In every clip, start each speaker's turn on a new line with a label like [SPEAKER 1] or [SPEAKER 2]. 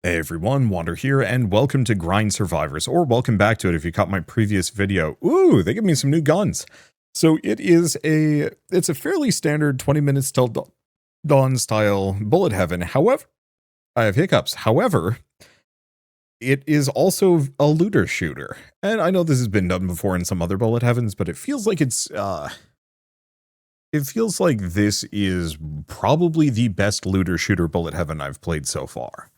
[SPEAKER 1] Hey everyone, Wander here, and welcome to Grind Survivors, or welcome back to it if you caught my previous video. Ooh, they give me some new guns. So it's a fairly standard 20 minutes till dawn style bullet heaven. However, I have hiccups. However, it is also a looter shooter. And I know this has been done before in some other bullet heavens, but it feels like this is probably the best looter shooter bullet heaven I've played so far.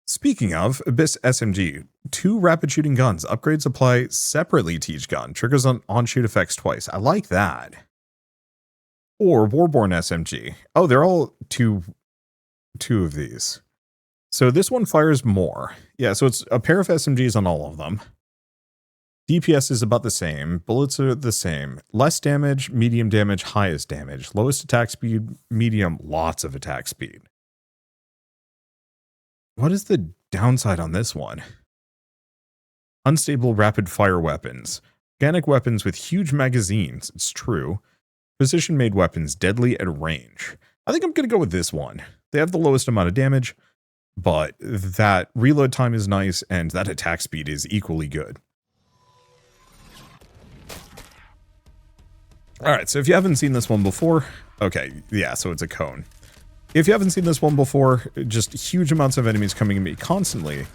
[SPEAKER 1] Speaking of, Abyss SMG, 2 rapid shooting guns, upgrades apply separately to each gun, triggers on shoot effects twice. I like that. Or Warborn SMG. Oh, they're all two of these. So this one fires more. Yeah, so it's a pair of SMGs on all of them. DPS is about the same, bullets are the same. Less damage, medium damage, highest damage. Lowest attack speed, medium, lots of attack speed. What is the downside on this one? Unstable rapid-fire weapons. Organic weapons with huge magazines, it's true. Precision-made weapons, deadly at range. I think I'm going to go with this one. They have the lowest amount of damage, but that reload time is nice, and that attack speed is equally good. Alright, so if you haven't seen this one before... Okay, yeah, so it's a cone. If you haven't seen this one before, just huge amounts of enemies coming at me constantly.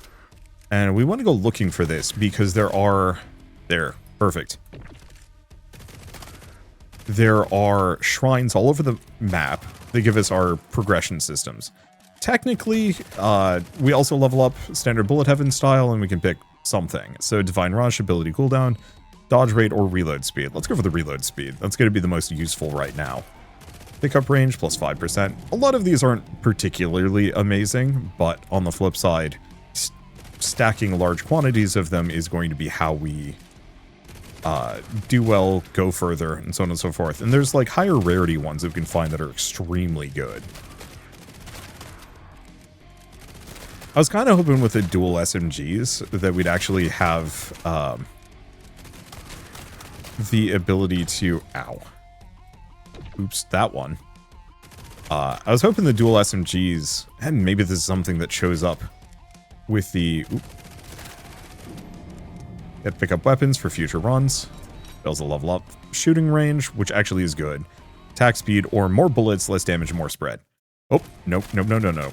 [SPEAKER 1] And we want to go looking for this because there are... perfect. There are shrines all over the map that give us our progression systems. Technically, we also level up standard bullet heaven style and we can pick something. So Divine Rush, ability cooldown, dodge rate, or reload speed. Let's go for the reload speed. That's going to be the most useful right now. Pickup range plus 5%. A lot of these aren't particularly amazing, but on the flip side, stacking large quantities of them is going to be how we do well, go further, and so on and so forth. And there's like higher rarity ones that we can find that are extremely good. I was kind of hoping with the dual SMGs that we'd actually have the ability to... Ow. Oops, that one. I was hoping the dual SMGs, and maybe this is something that shows up with the... Get to pick up weapons for future runs. Builds a level up shooting range, which actually is good. Attack speed, or more bullets, less damage, more spread. Oh, nope, nope, no, no, no.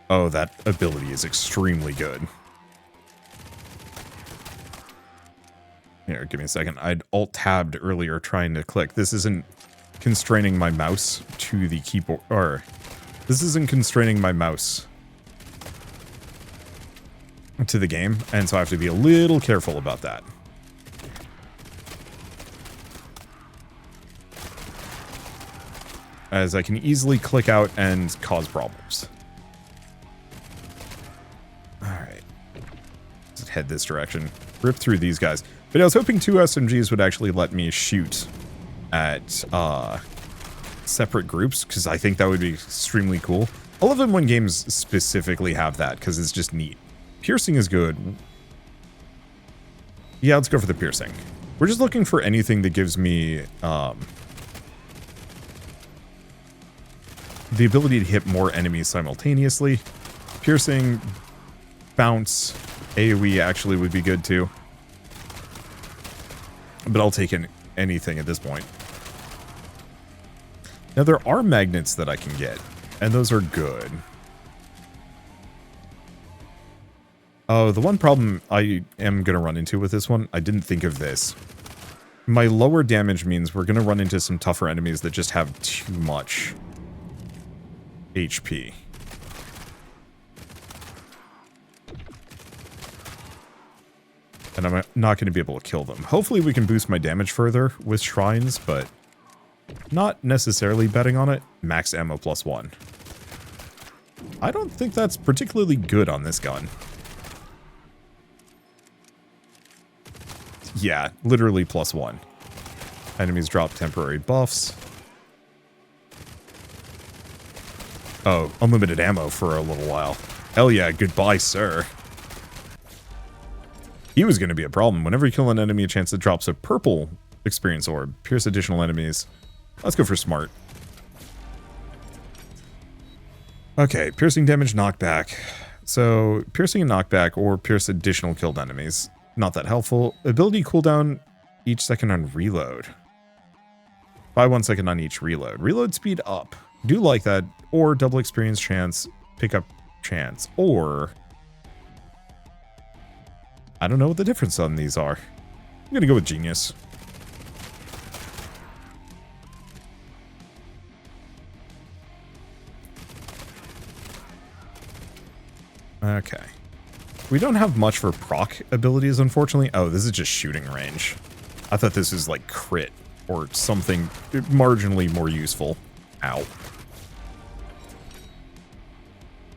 [SPEAKER 1] Oh, that ability is extremely good. Here, give me a second. I'd alt-tabbed earlier trying to click. This isn't constraining my mouse to the keyboard, or this isn't constraining my mouse to the game, and so I have to be a little careful about that. As I can easily click out and cause problems. Alright. Let's head this direction. Rip through these guys. But I was hoping 2 SMGs would actually let me shoot at separate groups, because I think that would be extremely cool. I love it when games specifically have that, because it's just neat. Piercing is good. Yeah, let's go for the piercing. We're just looking for anything that gives me the ability to hit more enemies simultaneously. Piercing, bounce, AoE actually would be good too. But I'll take anything at this point. Now, there are magnets that I can get, and those are good. Oh, the one problem I am going to run into with this one, I didn't think of this. My lower damage means we're going to run into some tougher enemies that just have too much HP. And I'm not going to be able to kill them. Hopefully we can boost my damage further with shrines, but not necessarily betting on it. Max ammo plus 1. I don't think that's particularly good on this gun. Yeah, literally plus 1. Enemies drop temporary buffs. Oh, unlimited ammo for a little while. Hell yeah, goodbye, sir. He was going to be a problem. Whenever you kill an enemy, a chance that drops a purple experience orb. Pierce additional enemies. Let's go for smart. Okay, piercing damage, knockback. So, piercing and knockback or pierce additional killed enemies. Not that helpful. Ability cooldown each second on reload. By 1 second on each reload. Reload speed up. Do like that. Or double experience chance, pickup chance. Or... I don't know what the difference on these are. I'm gonna go with genius. Okay. We don't have much for proc abilities, unfortunately. Oh, this is just shooting range. I thought this was like crit or something marginally more useful. Ow.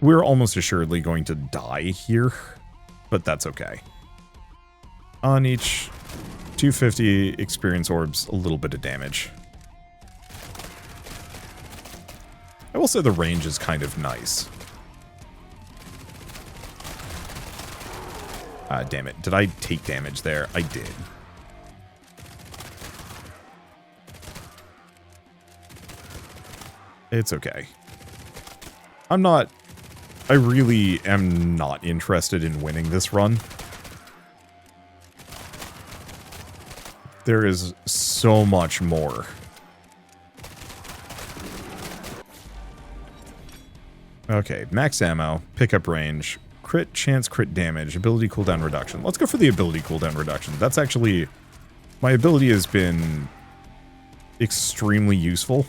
[SPEAKER 1] We're almost assuredly going to die here, but that's okay. On each 250 experience orbs, a little bit of damage. I will say the range is kind of nice. Damn it. Did I take damage there? I did. It's okay. I really am not interested in winning this run. There is so much more. Okay, max ammo, pickup range, crit chance, crit damage, ability cooldown reduction. Let's go for the ability cooldown reduction. That's actually... My ability has been extremely useful.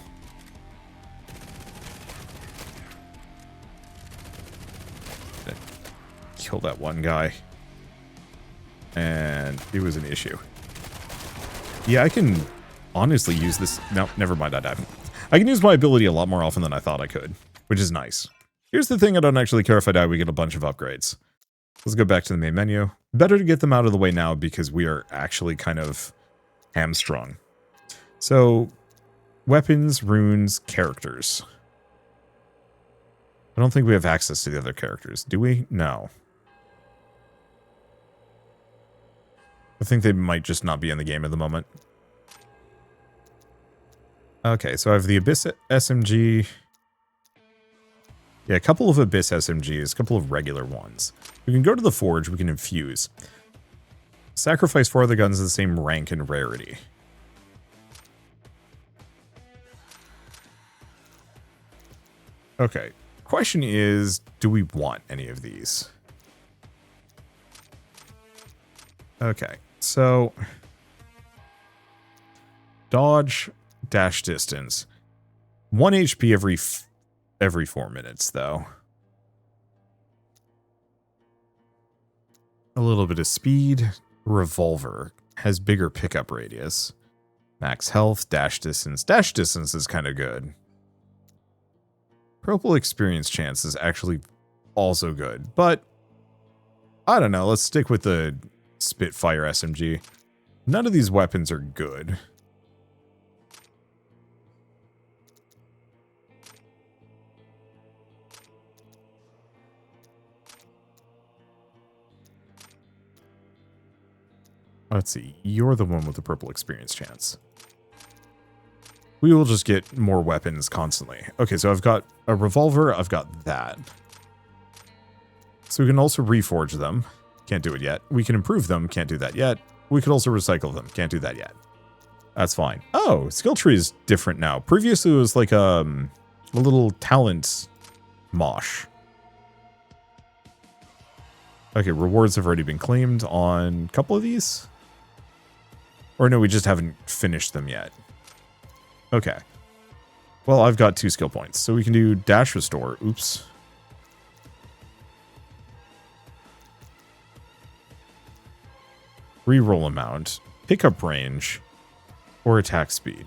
[SPEAKER 1] Kill that one guy. And it was an issue. Yeah, I can honestly use this... No, never mind, I died. I can use my ability a lot more often than I thought I could, which is nice. Here's the thing, I don't actually care if I die, we get a bunch of upgrades. Let's go back to the main menu. Better to get them out of the way now because we are actually kind of hamstrung. So, weapons, runes, characters. I don't think we have access to the other characters. Do we? No. I think they might just not be in the game at the moment. Okay, so I have the Abyss SMG. Yeah, a couple of Abyss SMGs, a couple of regular ones. We can go to the Forge, we can infuse. Sacrifice 4 other guns of the same rank and rarity. Okay, question is, do we want any of these? Okay, so... Dodge, dash distance. 1 HP every 4 minutes, though. A little bit of speed. Revolver has bigger pickup radius. Max health, dash distance. Dash distance is kind of good. Purple experience chance is actually also good, but I don't know. Let's stick with the Spitfire SMG. None of these weapons are good. Let's see. You're the one with the purple experience chance. We will just get more weapons constantly. Okay, so I've got a revolver. I've got that. So we can also reforge them. Can't do it yet. We can improve them. Can't do that yet. We could also recycle them. Can't do that yet. That's fine. Oh, skill tree is different now. Previously it was like a little talent mosh. Okay, rewards have already been claimed on a couple of these. Or no, we just haven't finished them yet. Okay. Well, I've got 2 skill points. So we can do dash restore. Oops. Reroll amount. Pickup range. Or attack speed.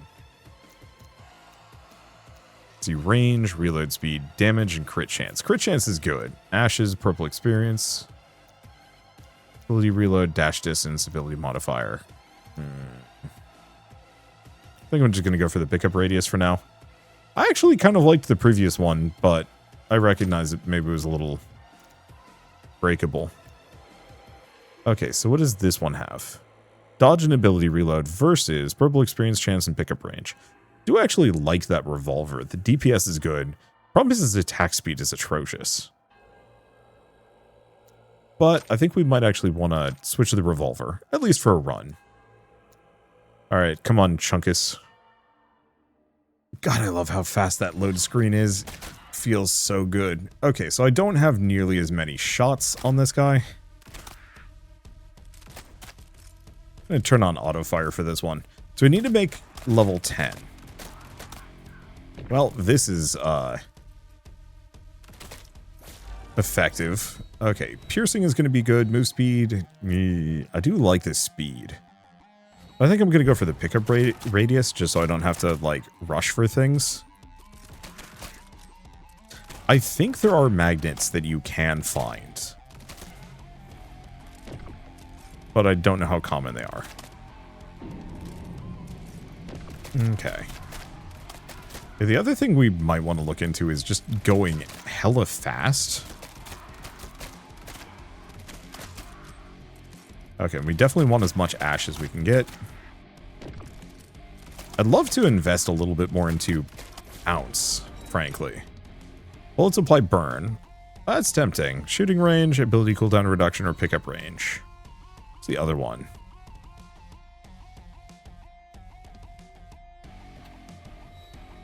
[SPEAKER 1] Let's see. Range, reload speed, damage, and crit chance. Crit chance is good. Ashes, purple experience. Ability reload, dash distance, ability modifier. I think I'm just going to go for the pickup radius for now. I actually kind of liked the previous one, but I recognize that maybe it was a little breakable. Okay, so what does this one have? Dodge and ability reload versus purple experience chance and pickup range. Do actually like that revolver. The DPS is good. Problem is his attack speed is atrocious. But I think we might actually want to switch to the revolver, at least for a run. Alright, come on, Chunkus. God, I love how fast that load screen is. Feels so good. Okay, so I don't have nearly as many shots on this guy. I'm going to turn on auto fire for this one. So we need to make level 10. Well, this is effective. Okay, piercing is going to be good. Move speed. I do like this speed. I think I'm going to go for the pickup radius just so I don't have to, like, rush for things. I think there are magnets that you can find. But I don't know how common they are. Okay. The other thing we might want to look into is just going hella fast. Okay, we definitely want as much ash as we can get. I'd love to invest a little bit more into ounce, frankly. Bullets apply burn. That's tempting. Shooting range, ability cooldown reduction, or pickup range. What's the other one?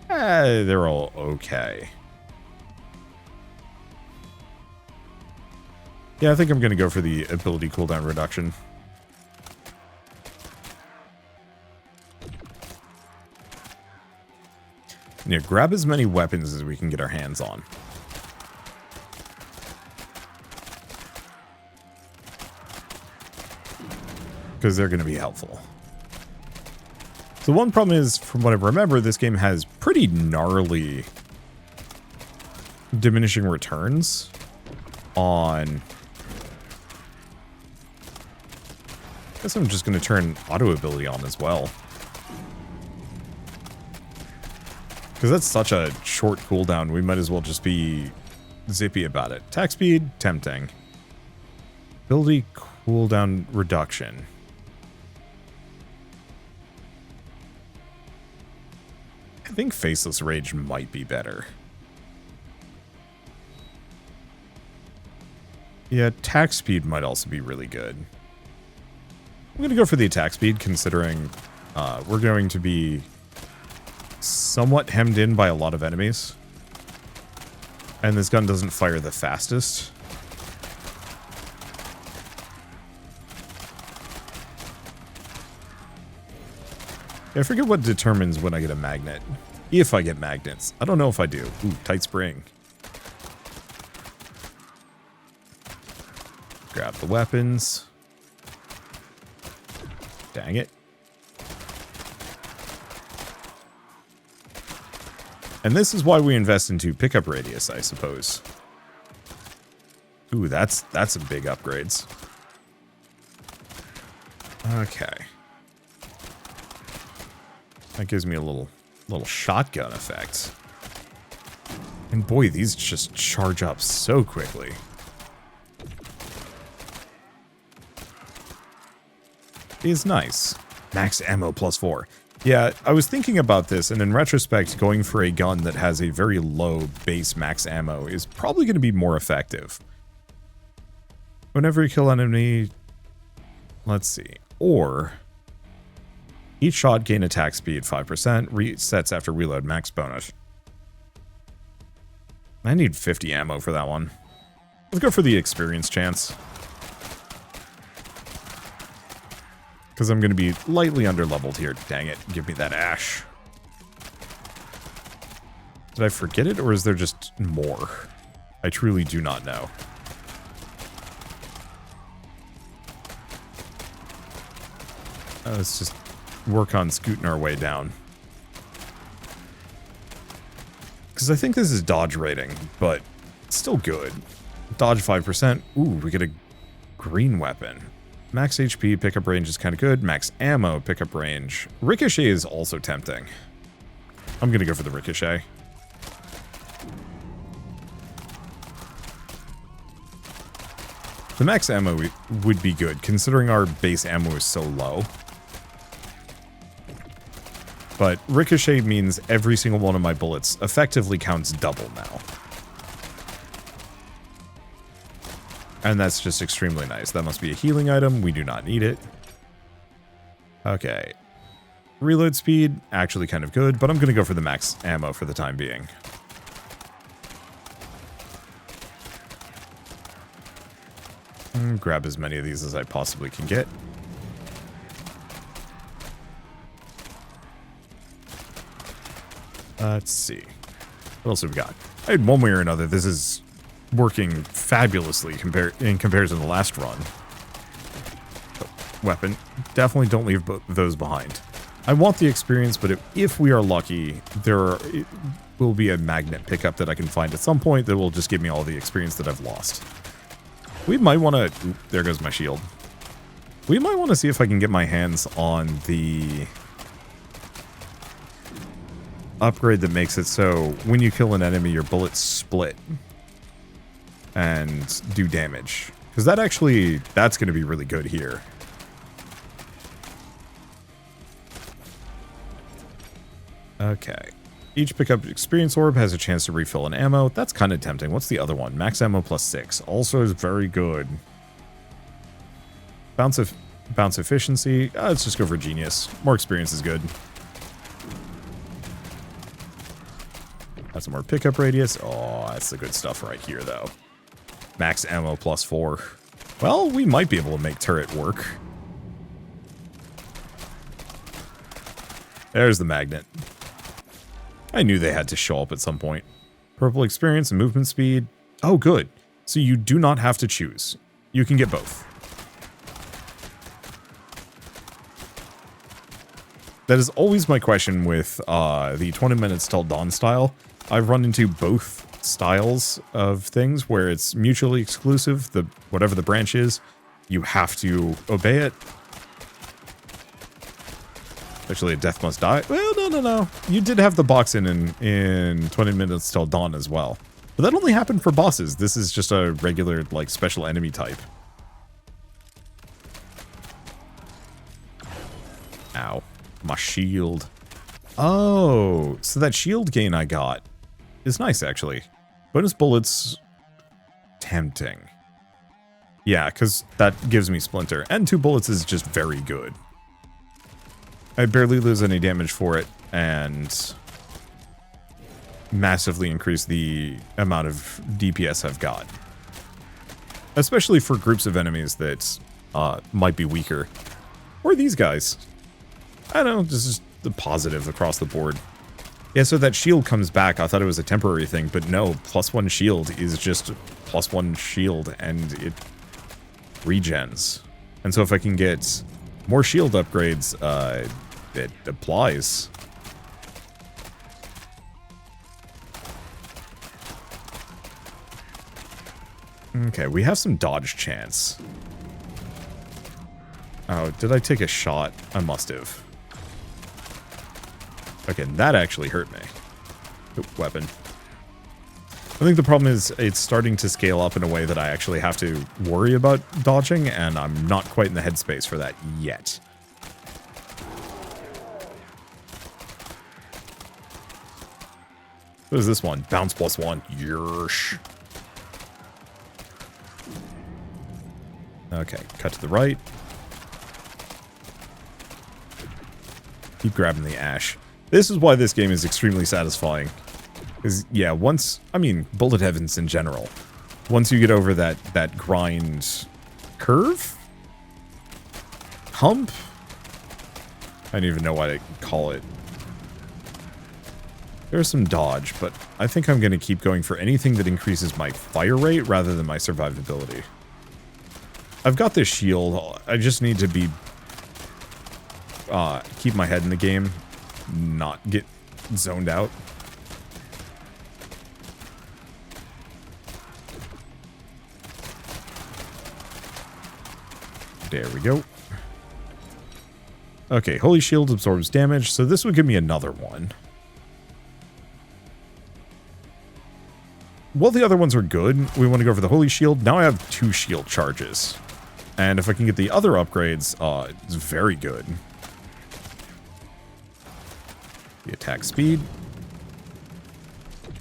[SPEAKER 1] They're all okay. Yeah, I think I'm going to go for the ability cooldown reduction. Yeah, grab as many weapons as we can get our hands on. Because they're going to be helpful. So one problem is, from what I remember, this game has pretty gnarly diminishing returns on... I guess I'm just going to turn auto ability on as well. Because that's such a short cooldown, we might as well just be zippy about it. Attack speed, tempting. Ability cooldown reduction. I think Faceless Rage might be better. Yeah, attack speed might also be really good. I'm going to go for the attack speed, considering we're going to be somewhat hemmed in by a lot of enemies. And this gun doesn't fire the fastest. Yeah, I forget what determines when I get a magnet. If I get magnets. I don't know if I do. Ooh, tight spring. Grab the weapons. Dang it. And this is why we invest into pickup radius, I suppose. Ooh, that's some big upgrades. Okay. That gives me a little shotgun effect. And boy, these just charge up so quickly. Is nice. Max ammo +4. Yeah, I was thinking about this, and in retrospect, going for a gun that has a very low base max ammo is probably going to be more effective. Whenever you kill an enemy... Let's see. Or... Each shot gain attack speed 5%, resets after reload, max bonus. I need 50 ammo for that one. Let's go for the experience chance. Because I'm going to be lightly under-leveled here. Dang it, give me that ash. Did I forget it, or is there just more? I truly do not know. Let's just work on scooting our way down. Because I think this is dodge rating, but it's still good. Dodge 5%. Ooh, we get a green weapon. Max HP, pickup range is kind of good. Max ammo, pickup range. Ricochet is also tempting. I'm going to go for the Ricochet. The max ammo would be good, considering our base ammo is so low. But ricochet means every single one of my bullets effectively counts double now. And that's just extremely nice. That must be a healing item. We do not need it. Okay. Reload speed, actually kind of good, but I'm going to go for the max ammo for the time being. Grab as many of these as I possibly can get. Let's see. What else have we got? One way or another, this is working fabulously in comparison to the last run. Weapon. Definitely don't leave those behind. I want the experience, but if we are lucky, it will be a magnet pickup that I can find at some point that will just give me all the experience that I've lost. We might want to... There goes my shield. We might want to see if I can get my hands on the upgrade that makes it so when you kill an enemy, your bullets split and do damage. Because that's going to be really good here. Okay. Each pickup experience orb has a chance to refill an ammo. That's kind of tempting. What's the other one? Max ammo plus 6. Also is very good. Bounce efficiency. Let's just go for genius. More experience is good. That's some more pickup radius. Oh, that's the good stuff right here, though. Max ammo plus 4. Well, we might be able to make turret work. There's the magnet. I knew they had to show up at some point. Purple experience and movement speed. Oh, good. So you do not have to choose. You can get both. That is always my question with the 20 minutes till dawn style. I've run into both styles of things where it's mutually exclusive. Whatever the branch is, you have to obey it. Actually, a death must die. Well, no. You did have the box in 20 minutes till dawn as well. But that only happened for bosses. This is just a regular, like, special enemy type. Ow. My shield. Oh, so that shield gain I got is nice, actually. Bonus bullets. Tempting. Yeah, because that gives me Splinter. And 2 bullets is just very good. I barely lose any damage for it, and massively increase the amount of DPS I've got. Especially for groups of enemies that might be weaker. Or these guys. I don't know, this is the positive across the board. Yeah, so that shield comes back. I thought it was a temporary thing, but no, +1 shield is just +1 shield, and it regens. And so if I can get more shield upgrades, it applies. Okay, we have some dodge chance. Oh, did I take a shot? I must have. Okay, that actually hurt me. Ooh, weapon. I think the problem is it's starting to scale up in a way that I actually have to worry about dodging, and I'm not quite in the headspace for that yet. What is this one? Bounce +1. Yersh. Okay, cut to the right. Keep grabbing the ash. This is why this game is extremely satisfying. Because, yeah, bullet heavens in general. Once you get over that grind curve? Hump? I don't even know what I call it. There's some dodge, but I think I'm going to keep going for anything that increases my fire rate rather than my survivability. I've got this shield. I just need to be... keep my head in the game. Not get zoned out. There we go. Okay, Holy Shield absorbs damage, so this would give me another one. Well, the other ones are good. We want to go for the Holy Shield. Now I have 2 shield charges. And if I can get the other upgrades, it's very good. The attack speed.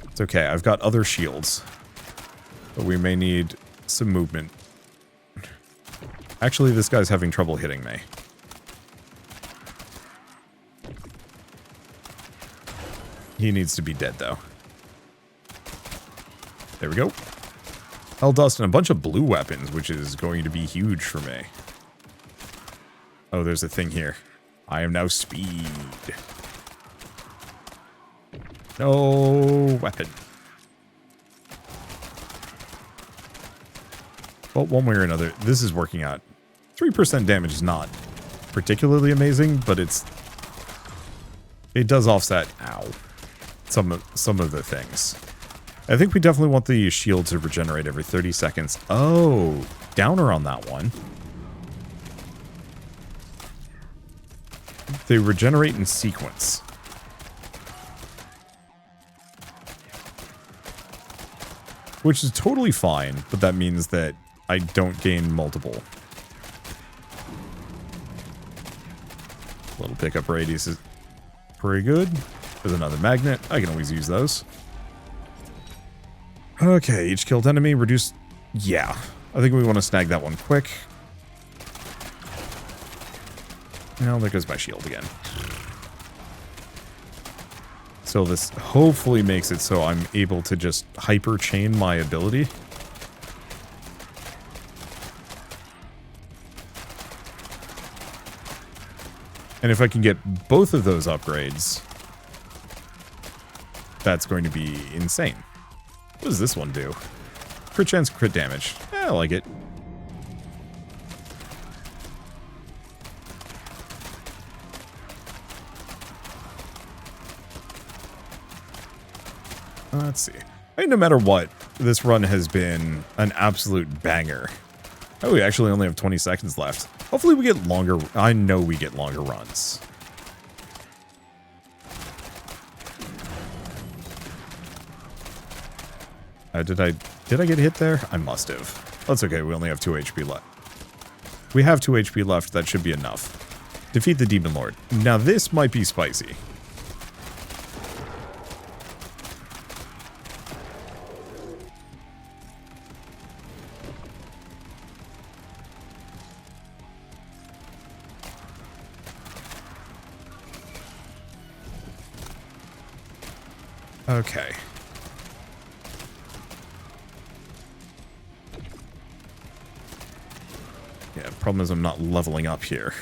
[SPEAKER 1] It's okay, I've got other shields. But we may need some movement. Actually, this guy's having trouble hitting me. He needs to be dead, though. There we go. Hell dust and a bunch of blue weapons, which is going to be huge for me. Oh, there's a thing here. I am now speed. No weapon. Well, one way or another, this is working out. 3% damage is not particularly amazing, but it does offset, ow, some of the things. I think we definitely want the shield to regenerate every 30 seconds. Oh, downer on that one. They regenerate in sequence. Which is totally fine, but that means that I don't gain multiple. Little pickup radius is pretty good. There's another magnet. I can always use those. Okay, each killed enemy reduced... Yeah, I think we want to snag that one quick. Now there goes my shield again. So this hopefully makes it so I'm able to just hyper chain my ability. And if I can get both of those upgrades, that's going to be insane. What does this one do? Crit chance, crit damage. I like it. Let's see. I mean, no matter what, this run has been an absolute banger. Oh, we actually only have 20 seconds left. Hopefully we get longer. I know we get longer runs. Did I get hit there? I must have. That's okay. We only have 2 HP left. We have 2 HP left. That should be enough. Defeat the Demon Lord. Now this might be spicy. Okay. Yeah, the problem is I'm not leveling up here.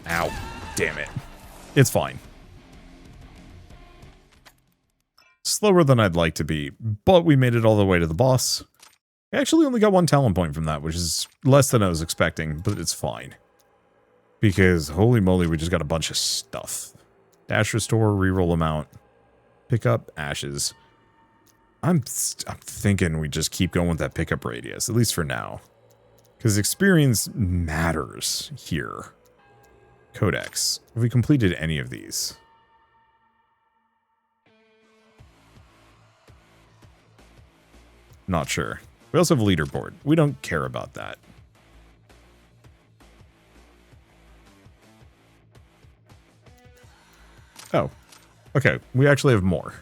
[SPEAKER 1] Ow. Damn it. It's fine. Slower than I'd like to be, but we made it all the way to the boss. I actually only got 1 talent point from that, which is less than I was expecting, but it's fine. Because, holy moly, we just got a bunch of stuff. Dash restore, reroll amount, pick up ashes. I'm thinking we just keep going with that pickup radius, at least for now. Because experience matters here. Codex. Have we completed any of these? Not sure. We also have a leaderboard. We don't care about that. Oh. Okay, we actually have more.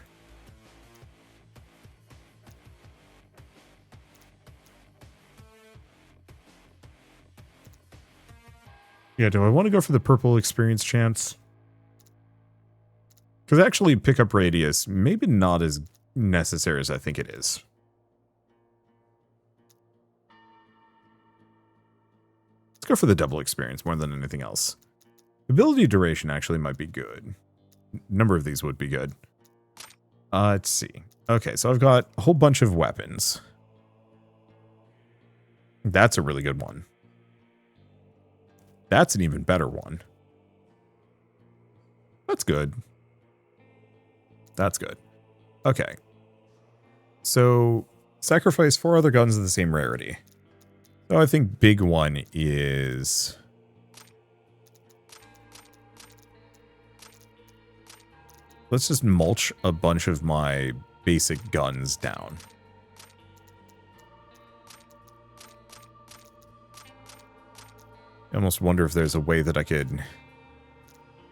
[SPEAKER 1] Yeah, do I want to go for the purple experience chance? Because actually, pickup radius, maybe not as necessary as I think it is. Let's go for the double experience more than anything else. Ability duration actually might be good. Number of these would be good. Let's see. Okay, so I've got a whole bunch of weapons. That's a really good one. That's an even better one. That's good. That's good. Okay. So, sacrifice 4 other guns of the same rarity. So I think big one is... Let's just mulch a bunch of my basic guns down. I almost wonder if there's a way that I could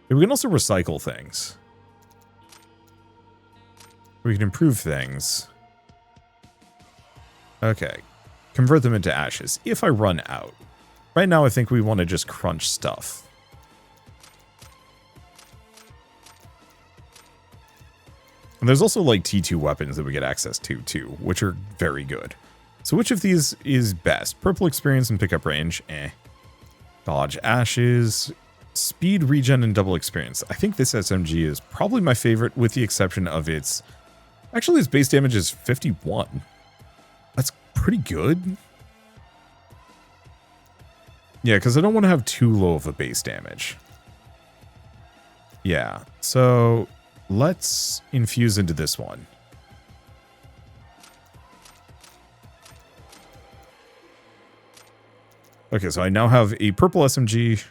[SPEAKER 1] We can also recycle things. We can improve things. Okay. Convert them into ashes. If I run out. Right now, I think we want to just crunch stuff. And there's also like T2 weapons that we get access to too, which are very good. So which of these is best? Purple experience and pickup range. Dodge ashes. Speed, regen, and double experience. I think this SMG is probably my favorite with the exception of its... Actually, its base damage is 51. That's pretty good. Yeah, because I don't want to have too low of a base damage. Yeah, so let's infuse into this one. Okay, so I now have a purple SMG.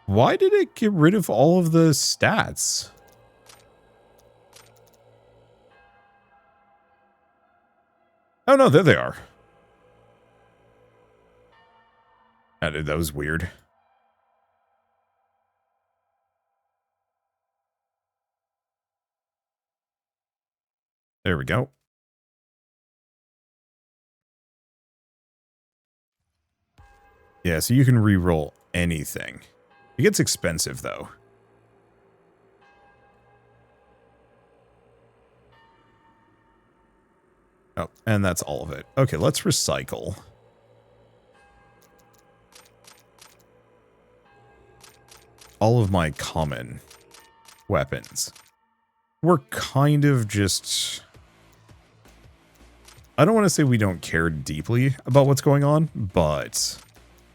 [SPEAKER 1] Why did it get rid of all of the stats? Oh no, there they are. That was weird. There we go. Yeah, so you can reroll anything. It gets expensive, though. Oh, and that's all of it. Okay, let's recycle. All of my common weapons. We're kind of just... I don't want to say we don't care deeply about what's going on, but...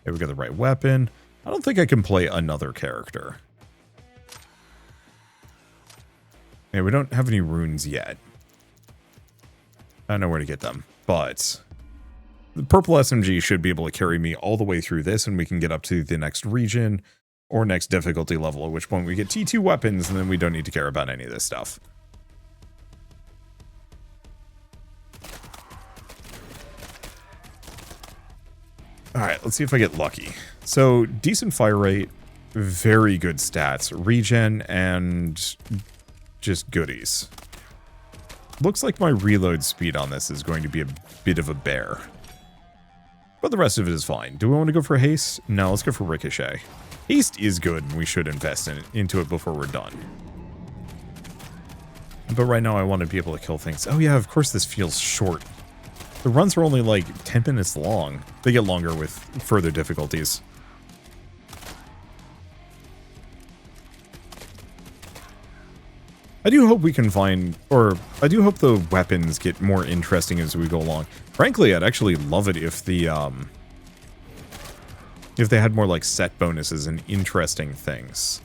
[SPEAKER 1] Hey, we got the right weapon. I don't think I can play another character. Yeah, we don't have any runes yet. I don't know where to get them, but the purple SMG should be able to carry me all the way through this, and we can get up to the next region or next difficulty level, at which point we get T2 weapons, and then we don't need to care about any of this stuff. Alright, let's see if I get lucky. So, decent fire rate, very good stats, regen, and just goodies. Looks like my reload speed on this is going to be a bit of a bear. But the rest of it is fine. Do we want to go for haste? No, let's go for ricochet. Haste is good, and we should invest into it before we're done. But right now I want to be able to kill things. Oh yeah, of course this feels short. The runs are only like 10 minutes long. They get longer with further difficulties. I do hope we can find, or I do hope the weapons get more interesting as we go along. Frankly, I'd actually love it if the, if they had more like set bonuses and interesting things.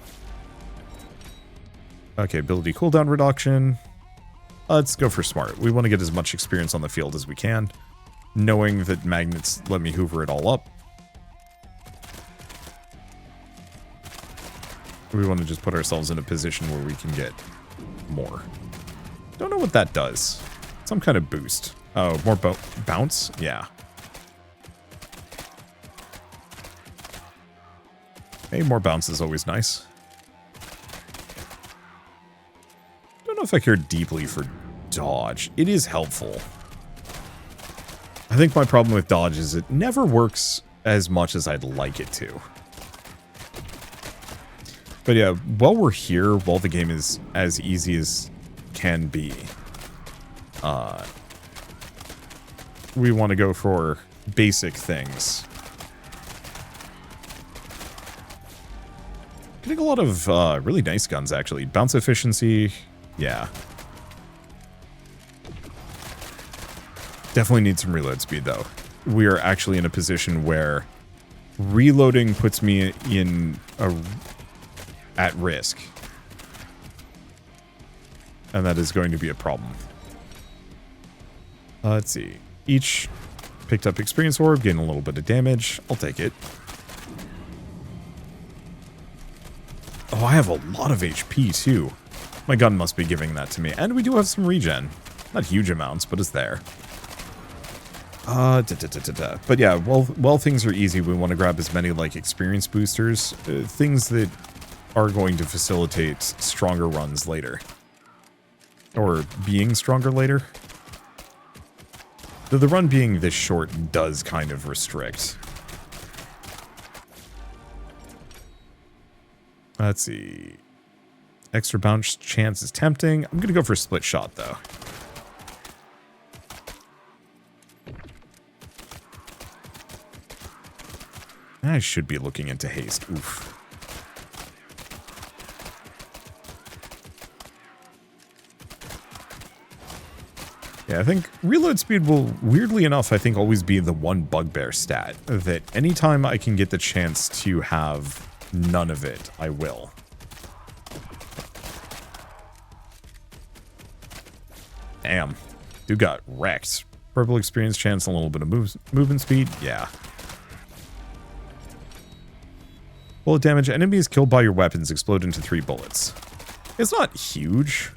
[SPEAKER 1] Okay, ability cooldown reduction. Let's go for smart. We want to get as much experience on the field as we can, knowing that magnets let me hoover it all up. We want to just put ourselves in a position where we can get more. Don't know what that does. Some kind of boost. Oh, more bounce? Yeah. Hey, more bounce is always nice. Don't know if I care deeply for dodge. It is helpful. I think my problem with dodge is it never works as much as I'd like it to. But yeah, while we're here, while the game is as easy as can be, we want to go for basic things. Getting a lot of really nice guns, actually. Bounce efficiency, yeah. Definitely need some reload speed, though. We are actually in a position where reloading puts me in at risk. And that is going to be a problem. Let's see. Each picked up experience orb, getting a little bit of damage. I'll take it. Oh, I have a lot of HP, too. My gun must be giving that to me. And we do have some regen. Not huge amounts, but it's there. But yeah, while things are easy, we want to grab as many, like, experience boosters. Things that are going to facilitate stronger runs later. Or being stronger later. Though the run being this short does kind of restrict. Let's see. Extra bounce chance is tempting. I'm going to go for split shot, though. I should be looking into haste. Oof. Yeah, I think reload speed will, weirdly enough, I think always be the one bugbear stat. That anytime I can get the chance to have none of it, I will. Damn. Dude got wrecked. Purple experience chance and a little bit of movement speed. Yeah. Bullet damage. Enemies killed by your weapons explode into 3 bullets. It's not huge.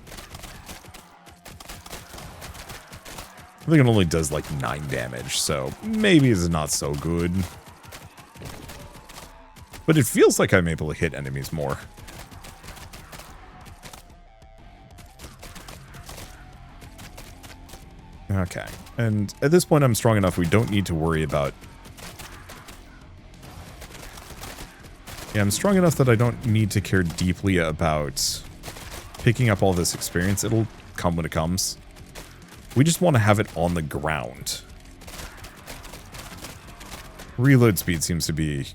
[SPEAKER 1] I think it only does like 9 damage, so maybe it's not so good. But it feels like I'm able to hit enemies more. Okay. And at this point, I'm strong enough we don't need to worry about... Yeah, I'm strong enough that I don't need to care deeply about picking up all this experience. It'll come when it comes. We just want to have it on the ground. Reload speed seems to be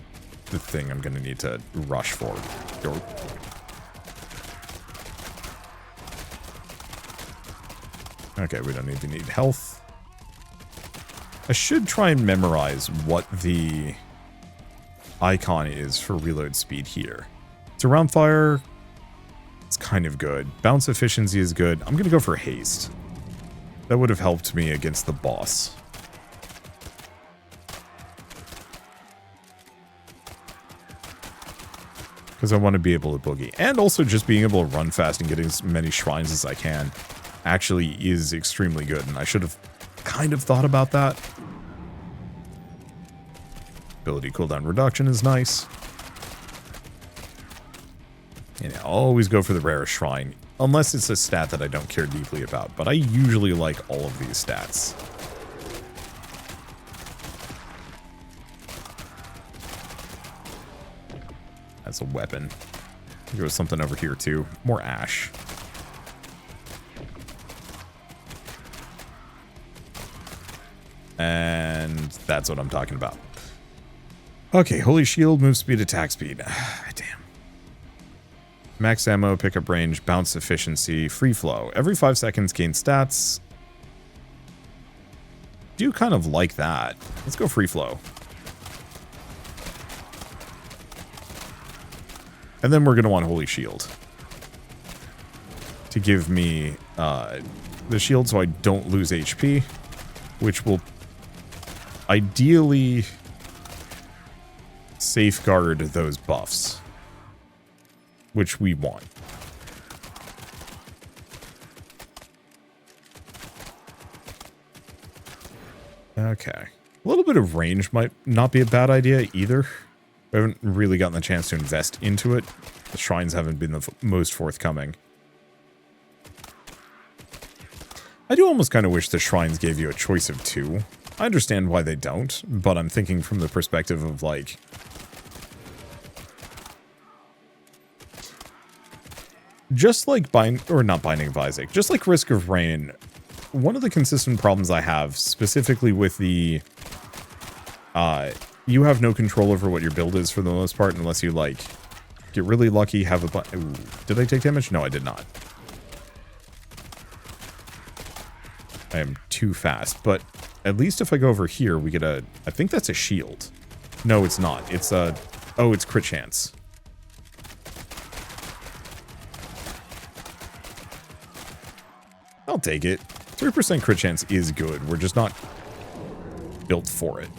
[SPEAKER 1] the thing I'm going to need to rush for. Okay, we don't even need health. I should try and memorize what the icon is for reload speed here. It's around fire. It's kind of good. Bounce efficiency is good. I'm going to go for haste. That would have helped me against the boss. Because I want to be able to boogie. And also just being able to run fast and get as many shrines as I can actually is extremely good. And I should have kind of thought about that. Ability cooldown reduction is nice. And I always go for the rarest shrine. Unless it's a stat that I don't care deeply about. But I usually like all of these stats. That's a weapon. There was something over here too. More ash. And that's what I'm talking about. Okay, Holy Shield, move speed, attack speed. Damn. Max ammo, pickup range, bounce efficiency, free flow. Every 5 seconds gain stats. Do kind of like that. Let's go free flow. And then we're going to want Holy Shield. To give me the shield so I don't lose HP. Which will ideally safeguard those buffs. Which we want. Okay. A little bit of range might not be a bad idea either. We haven't really gotten the chance to invest into it. The shrines haven't been the most forthcoming. I do almost kind of wish the shrines gave you a choice of 2. I understand why they don't, but I'm thinking from the perspective of, like... Just like not Binding of Isaac, just like Risk of Rain, one of the consistent problems I have, specifically with the... you have no control over what your build is for the most part, unless you, like, get really lucky, have a... Ooh, did I take damage? No, I did not. I am too fast, but at least if I go over here, we get a... I think that's a shield. No, it's not. It's a... Oh, it's crit chance. I'll take it. 3% crit chance is good. We're just not built for it.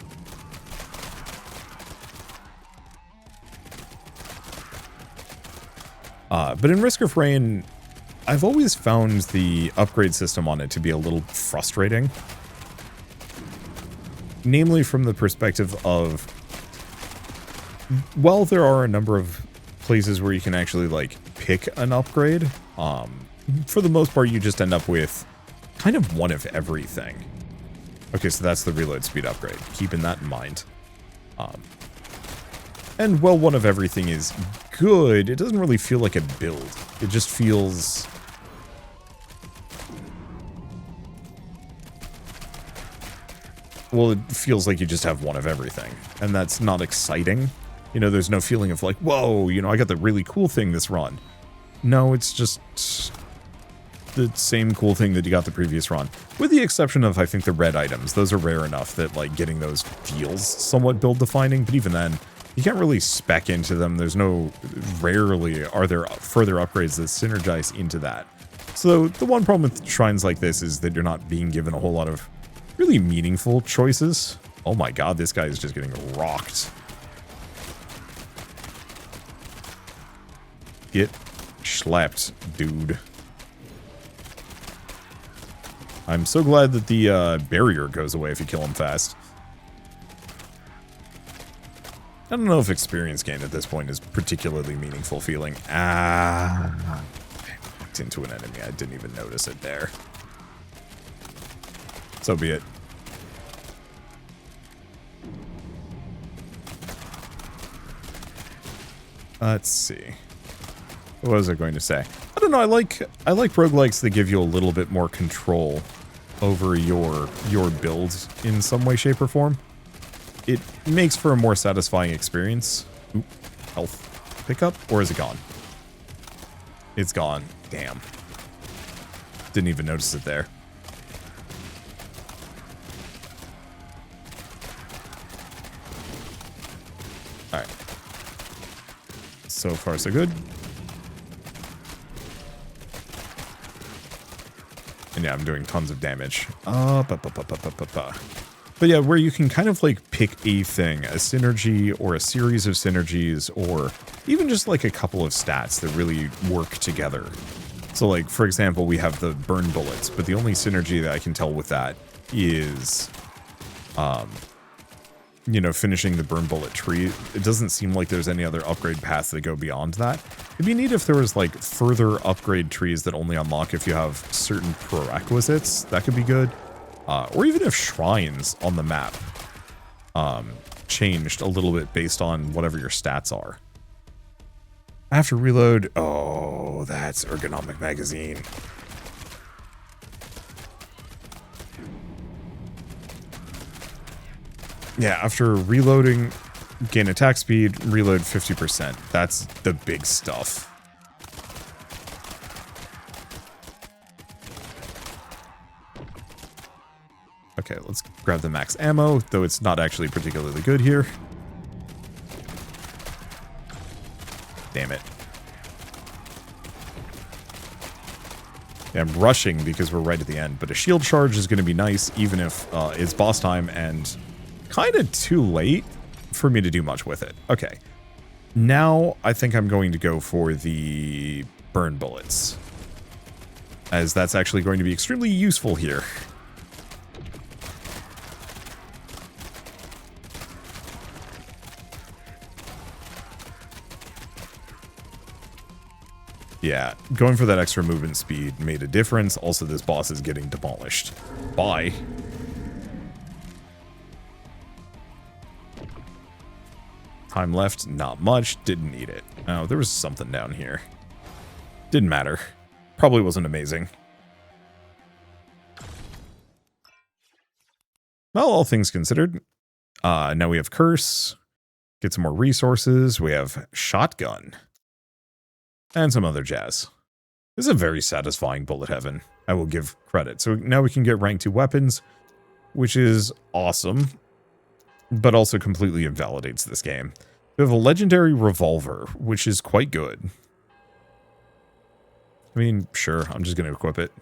[SPEAKER 1] But in Risk of Rain, I've always found the upgrade system on it to be a little frustrating. Namely from the perspective of, well, there are a number of places where you can actually, like, pick an upgrade. For the most part, you just end up with kind of one of everything. Okay, so that's the reload speed upgrade. Keeping that in mind. And while one of everything is good, it doesn't really feel like a build. It just feels... well, it feels like you just have one of everything. And that's not exciting. You know, there's no feeling of like, whoa, you know, I got the really cool thing this run. No, it's just the same cool thing that you got the previous run. With the exception of, I think, the red items. Those are rare enough that, like, getting those feels somewhat build-defining. But even then, you can't really spec into them. There's no... rarely are there further upgrades that synergize into that. So the one problem with shrines like this is that you're not being given a whole lot of really meaningful choices. Oh my god, this guy is just getting rocked. Get schlepped, dude. I'm so glad that the barrier goes away if you kill him fast. I don't know if experience gain at this point is particularly meaningful feeling. Ah. I walked into an enemy. I didn't even notice it there. So be it. Let's see. What was I going to say? I don't know, I like roguelikes that give you a little bit more control over your build in some way, shape, or form. It makes for a more satisfying experience. Oop, health pickup, or is it gone? It's gone. Damn. Didn't even notice it there. Alright. So far, so good. And yeah, I'm doing tons of damage. But yeah, where you can kind of like pick a thing, a synergy or a series of synergies, or even just like a couple of stats that really work together. So like, for example, we have the burn bullets, but the only synergy that I can tell with that is, you know, finishing the burn bullet tree. It doesn't seem like there's any other upgrade paths that go beyond that. It'd be neat if there was like further upgrade trees that only unlock if you have certain prerequisites. That could be good. Or even if shrines on the map changed a little bit based on whatever your stats are. After reload, oh, that's ergonomic magazine. Yeah, after reloading, gain attack speed, reload 50%. That's the big stuff. Okay, let's grab the max ammo, though it's not actually particularly good here. Damn it. Yeah, I'm rushing because we're right at the end, but a shield charge is going to be nice, even if it's boss time and kind of too late for me to do much with it. Okay. Now, I think I'm going to go for the burn bullets, as that's actually going to be extremely useful here. Yeah, going for that extra movement speed made a difference. Also, this boss is getting demolished. Bye. Time left, not much. Didn't need it. Oh, there was something down here. Didn't matter. Probably wasn't amazing. Well, all things considered. Now we have Curse. Get some more resources. We have Shotgun. And some other jazz. This is a very satisfying bullet heaven. I will give credit. So now we can get rank 2 weapons, which is awesome, but also completely invalidates this game. We have a legendary revolver, which is quite good. I mean, sure, I'm just going to equip it.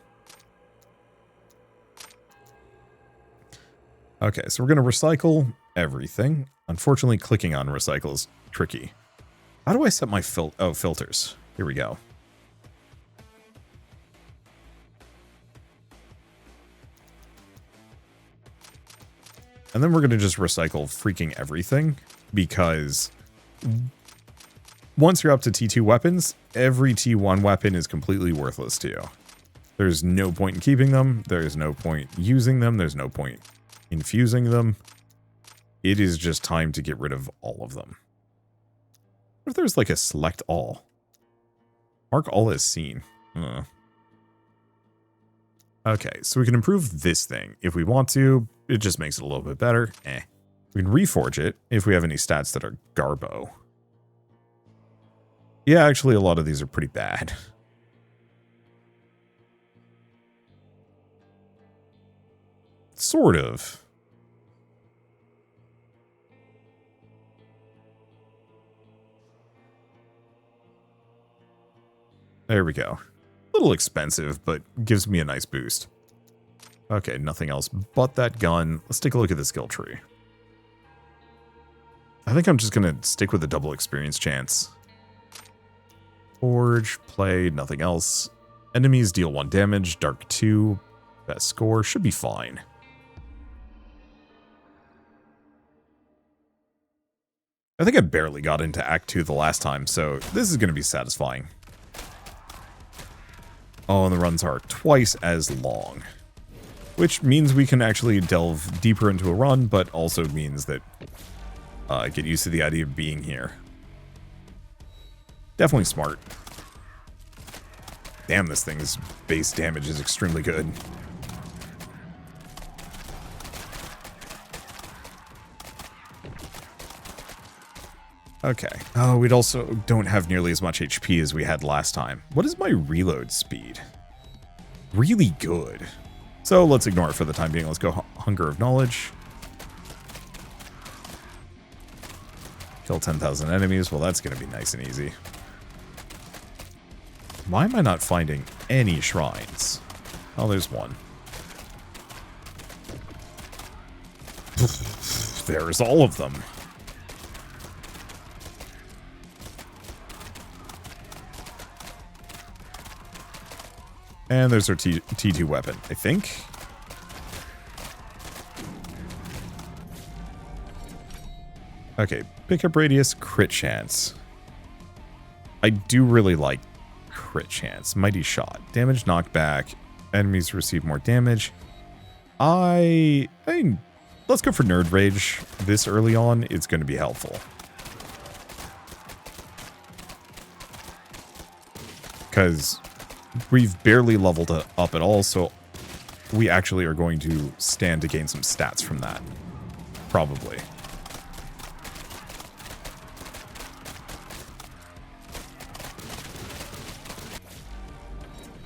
[SPEAKER 1] Okay, so we're going to recycle everything. Unfortunately, clicking on recycle is tricky. How do I set my filters? Here we go. And And then we're going to just recycle freaking everything, because once you're up to T2 weapons, every T1 weapon is completely worthless to you. There's no point in keeping them. There's no point using them. There's no point infusing them. It is just time to get rid of all of them. What if there's like a select all? Mark all as seen. Okay, so we can improve this thing if we want to. It just makes it a little bit better. We can reforge it if we have any stats that are garbo. Yeah, actually, a lot of these are pretty bad. Sort of. There we go. A little expensive, but gives me a nice boost. Okay, nothing else but that gun. Let's take a look at the skill tree. I think I'm just going to stick with the double experience chance. Forge, play, nothing else. Enemies deal 1 damage, dark 2, best score, should be fine. I think I barely got into Act 2 the last time, so this is going to be satisfying. Oh, and the runs are twice as long. Which means we can actually delve deeper into a run, but also means that get used to the idea of being here. Definitely smart. Damn, this thing's base damage is extremely good. Okay. Oh, we also don't have nearly as much HP as we had last time. What is my reload speed? Really good. So let's ignore it for the time being. Let's go Hunger of Knowledge. Kill 10,000 enemies. Well, that's going to be nice and easy. Why am I not finding any shrines? Oh, there's one. There's all of them. And there's our T2 weapon, I think. Okay, pickup radius, crit chance. I do really like crit chance. Mighty shot. Damage knockback. Enemies receive more damage. I mean, let's go for Nerd Rage. This early on, it's going to be helpful. Because we've barely leveled up at all, so we actually are going to stand to gain some stats from that. Probably.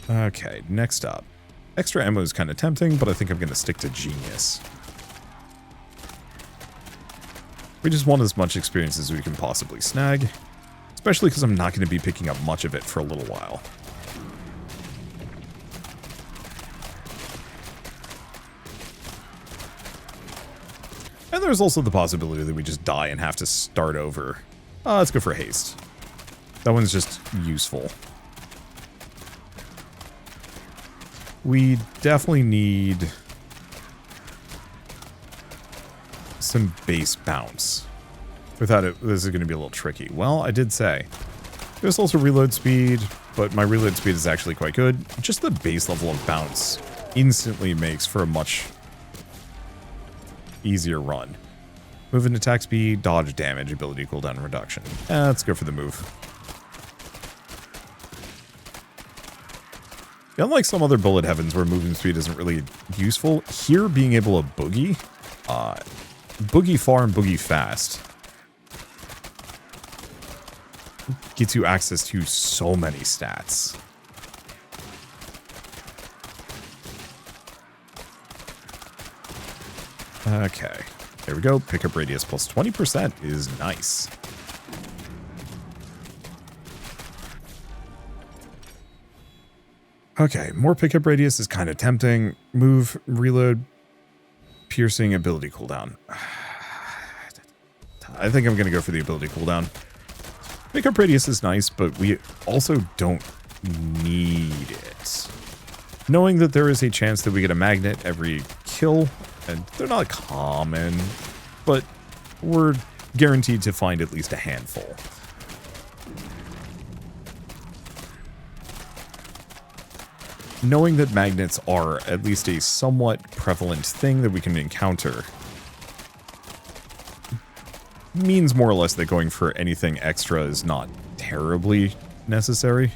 [SPEAKER 1] Okay, next up. Extra ammo is kind of tempting, but I think I'm going to stick to Genius. We just want as much experience as we can possibly snag, especially because I'm not going to be picking up much of it for a little while. And there's also the possibility that we just die and have to start over. Let's go for Haste. That one's just useful. We definitely need some base bounce. Without it, this is going to be a little tricky. Well, I did say. There's also reload speed, but my reload speed is actually quite good. Just the base level of bounce instantly makes for a much easier run. Move and attack speed, dodge damage, ability cooldown reduction. Let's go for the move. Unlike some other bullet heavens where movement speed isn't really useful, here being able to boogie, boogie far and boogie fast, gets you access to so many stats. Okay, there we go. Pickup radius plus 20% is nice. Okay, more pickup radius is kind of tempting. Move, reload, piercing, ability cooldown. I think I'm going to go for the ability cooldown. Pickup radius is nice, but we also don't need it. Knowing that there is a chance that we get a magnet every kill And they're not common, but we're guaranteed to find at least a handful. Knowing that magnets are at least a somewhat prevalent thing that we can encounter means more or less that going for anything extra is not terribly necessary.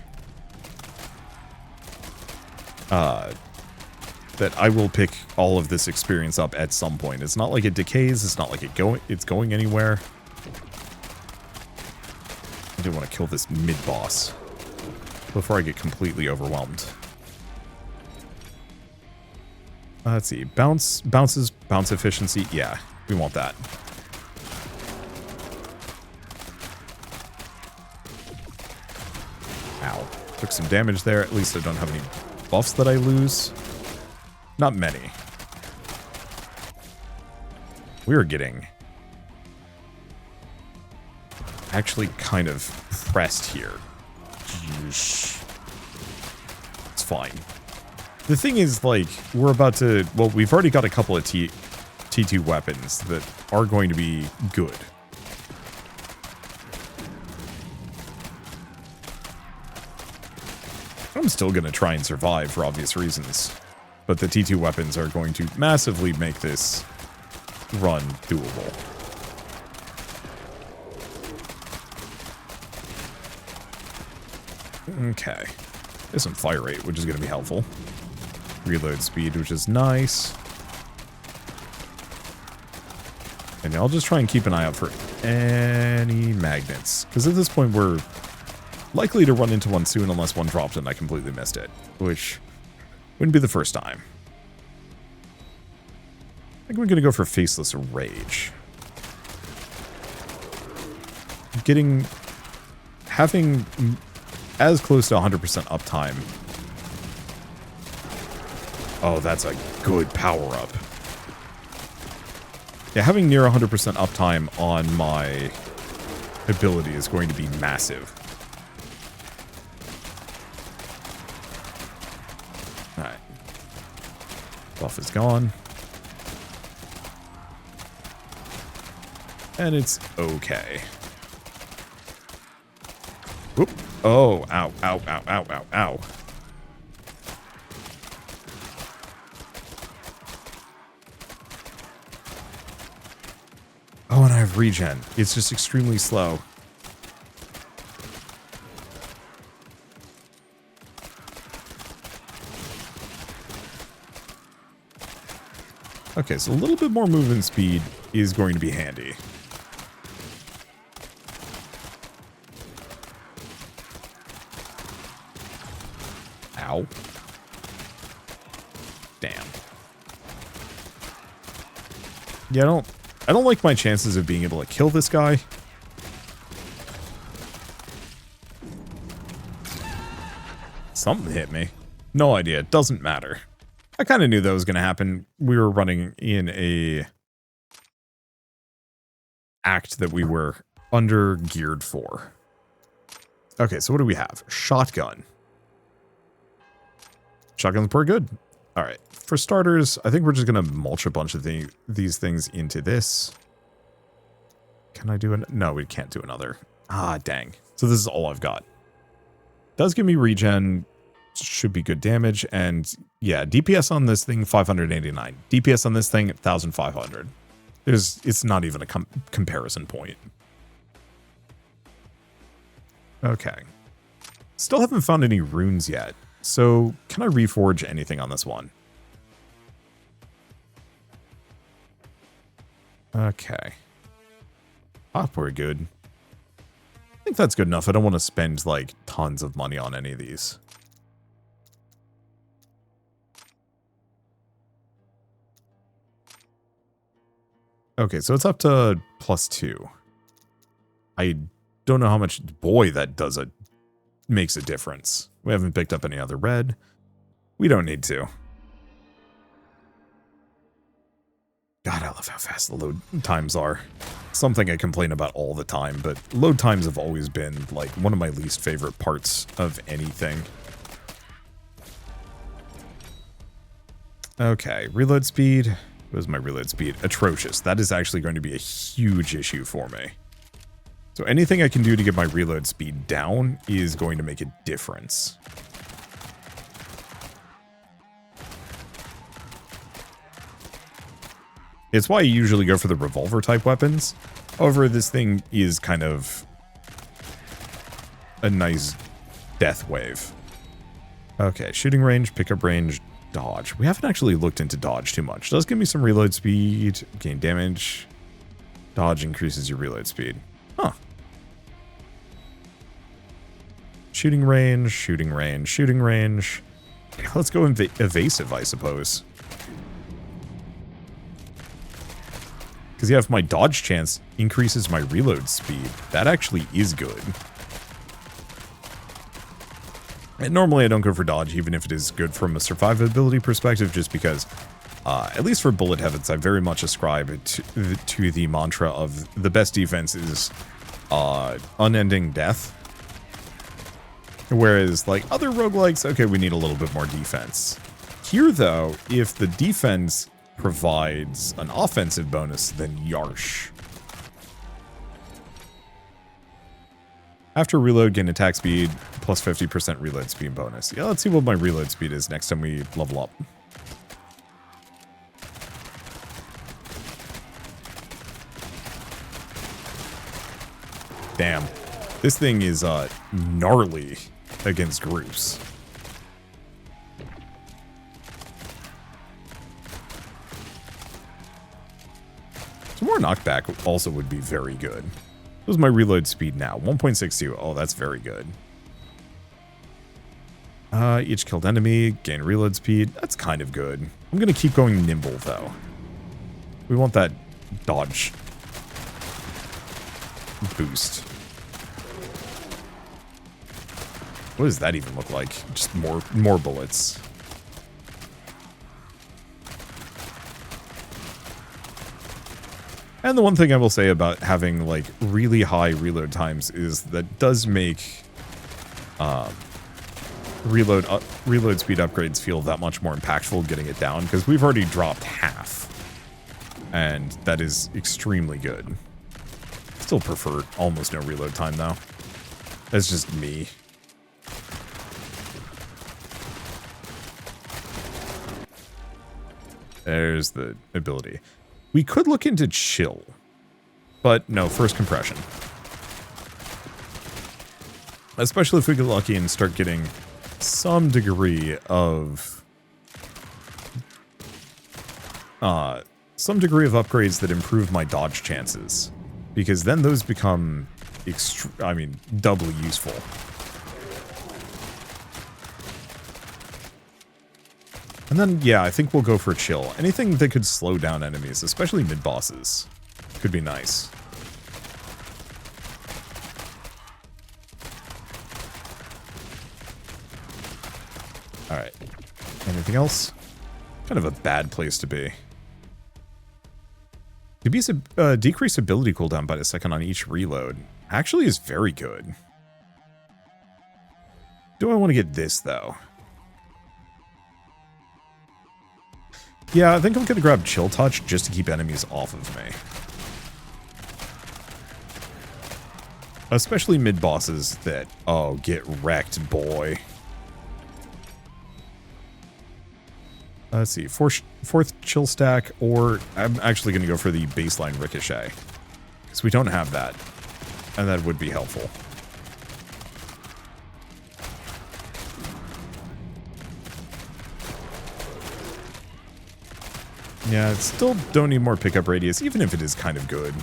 [SPEAKER 1] That I will pick all of this experience up at some point. It's not like it decays, it's not like it's going anywhere. I do want to kill this mid-boss before I get completely overwhelmed. Let's see. Bounce efficiency. Yeah, we want that. Ow. Took some damage there. At least I don't have any buffs that I lose. Not many. We're getting actually kind of pressed here. It's fine. The thing is, like, we're about to... Well, we've already got a couple of T2 weapons that are going to be good. I'm still going to try and survive for obvious reasons. But the T2 weapons are going to massively make this run doable. Okay. There's some fire rate, which is going to be helpful. Reload speed, which is nice. And I'll just try and keep an eye out for any magnets. Because at this point, we're likely to run into one soon unless one dropped and I completely missed it. Which wouldn't be the first time. I think we're going to go for Faceless Rage. Having as close to 100% uptime. Oh, that's a good power-up. Yeah, having near 100% uptime on my ability is going to be massive. Alright. Buff is gone. And it's okay. Whoop. Oh, ow, ow, ow, ow, ow, ow. Oh, and I have regen. It's just extremely slow. Okay, so a little bit more movement speed is going to be handy. Ow. Damn. Yeah, I don't like my chances of being able to kill this guy. Something hit me. No idea. It doesn't matter. I kind of knew that was going to happen. We were running in a act that we were under-geared for. Okay, so what do we have? Shotgun. Shotgun's pretty good. All right. For starters, I think we're just going to mulch a bunch of these things into this. Can I do it? No, we can't do another. Ah, dang. So this is all I've got. Does give me regen. Should be good damage. And yeah, DPS on this thing, 589. DPS on this thing, 1,500. It's not even a comparison point. Okay. Still haven't found any runes yet. So, can I reforge anything on this one? Okay. Ah, we're good. I think that's good enough. I don't want to spend, like, tons of money on any of these. Okay, so it's up to +2. I don't know how much... Boy, that makes a difference. We haven't picked up any other red. We don't need to. God, I love how fast the load times are. Something I complain about all the time, but load times have always been, like, one of my least favorite parts of anything. Okay, reload speed. What is my reload speed? Atrocious. That is actually going to be a huge issue for me. So anything I can do to get my reload speed down is going to make a difference. It's why I usually go for the revolver type weapons. However, this thing is kind of a nice death wave. Okay, shooting range, pickup range, dodge. We haven't actually looked into dodge too much. It does give me some reload speed, gain damage. Dodge increases your reload speed. Huh. Shooting range, shooting range, shooting range. Let's go evasive, I suppose. Because yeah, if my dodge chance increases my reload speed, that actually is good. And normally I don't go for dodge, even if it is good from a survivability perspective, just because, at least for bullet heavens, I very much ascribe to the mantra of the best defense is unending death. Whereas, like, other roguelikes, okay, we need a little bit more defense. Here, though, if the defense provides an offensive bonus, then yarsh. After reload, gain attack speed, plus 50% reload speed bonus. Yeah, let's see what my reload speed is next time we level up. Damn. This thing is gnarly against groups. Some more knockback also would be very good. What is my reload speed now? 1.62. Oh, that's very good. Each killed enemy, gain reload speed. That's kind of good. I'm going to keep going nimble, though. We want that dodge boost. What does that even look like? Just more bullets. And the one thing I will say about having, like, really high reload times is that does make reload speed upgrades feel that much more impactful getting it down, because we've already dropped half. And that is extremely good. Still prefer almost no reload time, though. That's just me. There's the ability. We could look into chill, but no, first compression. Especially if we get lucky and start getting some degree of upgrades that improve my dodge chances, because then those become doubly useful. And then, yeah, I think we'll go for chill. Anything that could slow down enemies, especially mid-bosses, could be nice. Alright. Anything else? Kind of a bad place to be. Decrease ability cooldown by a second on each reload. Actually is very good. Do I want to get this, though? Yeah, I think I'm going to grab Chill Touch just to keep enemies off of me. Especially mid-bosses that, oh, get wrecked, boy. Let's see, fourth Chill Stack, or I'm actually going to go for the baseline Ricochet. Because we don't have that, and that would be helpful. Yeah, still don't need more pickup radius, even if it is kind of good.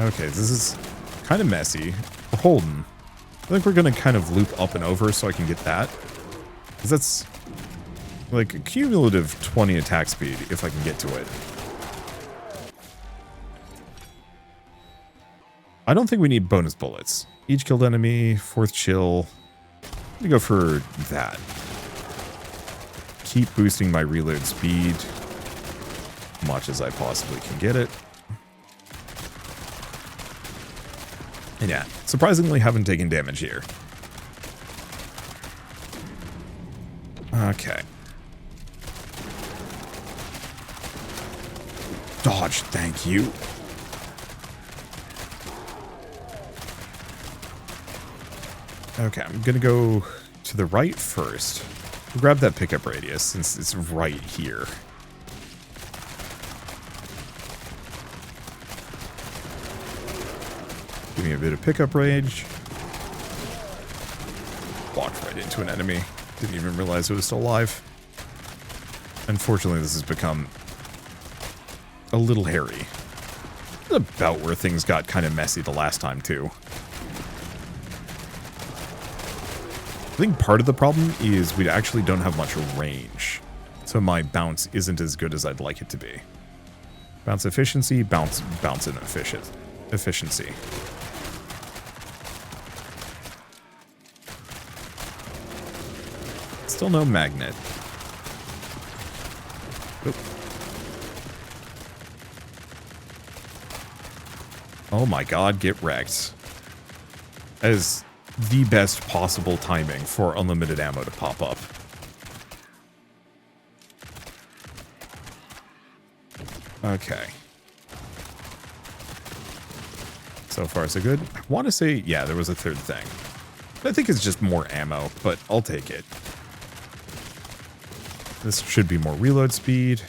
[SPEAKER 1] Okay, this is kind of messy. We're holding. I think we're going to kind of loop up and over so I can get that. Because that's like a cumulative 20 attack speed if I can get to it. I don't think we need bonus bullets. Each killed enemy, fourth chill. I'm gonna go for that. Keep boosting my reload speed much as I possibly can get it. And yeah, surprisingly haven't taken damage here. Okay. Dodge, thank you. Okay, I'm gonna go to the right first. Grab that pickup radius since it's right here. Give me a bit of pickup range. Walked right into an enemy. Didn't even realize it was still alive. Unfortunately, this has become a little hairy. It's about where things got kind of messy the last time, too. I think part of the problem is we actually don't have much range. So my bounce isn't as good as I'd like it to be. Bounce efficiency, bounce and efficiency. Still no magnet. Oop. Oh my god, get wrecked. That is the best possible timing for unlimited ammo to pop up. Okay. So far so good. I want to say, yeah, there was a third thing. I think it's just more ammo, but I'll take it. This should be more reload speed.